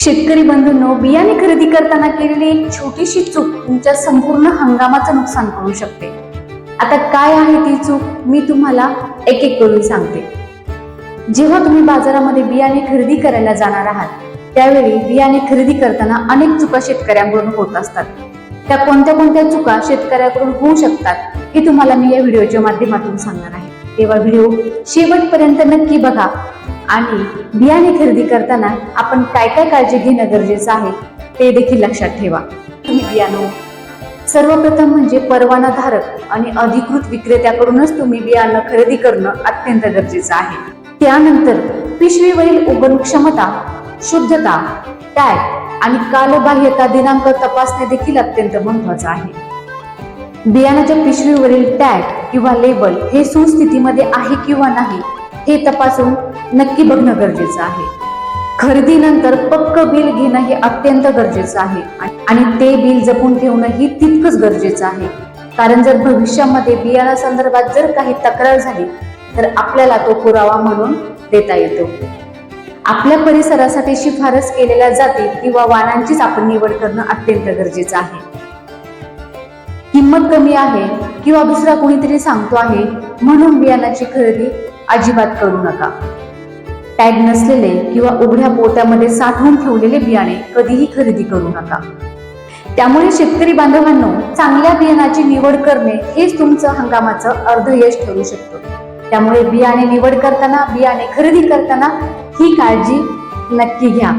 शेतकरी बंधूंनो, बियाणे खरेदी करताना केलेली एक छोटीशी चूक तुमच्या संपूर्ण हंगामाचं नुकसान करू शकते. आता काय आहे ती चूक मी तुम्हाला एक एक करून सांगते. जेव्हा तुम्ही बाजारामध्ये बियाणे खरेदी करायला जाणार आहात त्यावेळी बियाणे खरेदी करताना अनेक चुका शेतकऱ्यांकडून होत असतात. त्या कोणत्या कोणत्या चुका शेतकऱ्याकडून होऊ शकतात हे तुम्हाला मी या व्हिडिओच्या माध्यमातून सांगणार आहे. तेव्हा व्हिडिओ शेवटपर्यंत नक्की बघा आणि बियाणे खरेदी करताना आपण काय काय काळजी घेणं गरजेचं आहे ते देखील लक्षात ठेवा. तुम्ही बियाणं सर्वप्रथम म्हणजे परवानाधारक आणि अधिकृत विक्रेत्याकडूनच तुम्ही बियाणं खरेदी करणं अत्यंत गरजेचं आहे. त्यानंतर पिशवीवरील उगवण क्षमता, शुद्धता, टॅग आणि कालबाह्यता दिनांक तपासणे देखील अत्यंत महत्वाचं आहे. बियाणाच्या पिशवीवरील टॅग किंवा लेबल हे सुस्थितीमध्ये आहे किंवा नाही हे तपासून नक्की बघणं गरजेचं आहे. खरेदीनंतर पक्क बिल घेणं हे अत्यंत गरजेचं आहे आणि ते बिल जपून ठेवणं ही तितकंच गरजेचं आहे. कारण जर भविष्यामध्ये बियाणा संदर्भात जर काही तक्रार झाली तर आपल्याला तो पुरावा म्हणून देता येतो. आपल्या परिसरासाठी शिफारस केलेल्या जाती किंवा वाणांचीच आपण निवड करणं अत्यंत गरजेचं आहे. किंमत कमी आहे किंवा दुसरा कोणीतरी सांगतो आहे म्हणून बियाणाची खरेदी अजिबात करू नका. टॅग नसलेले किंवा उघड्या पोत्यामध्ये साठवून ठेवलेले बियाणे कधीही खरेदी करू नका. त्यामुळे शेतकरी बांधवांनो, चांगल्या बियाणाची निवड करणे हेच तुमचं हंगामाचं अर्धयश ठरू शकतं. त्यामुळे बियाणे निवड करताना, बियाणे खरेदी करताना ही काळजी नक्की घ्या.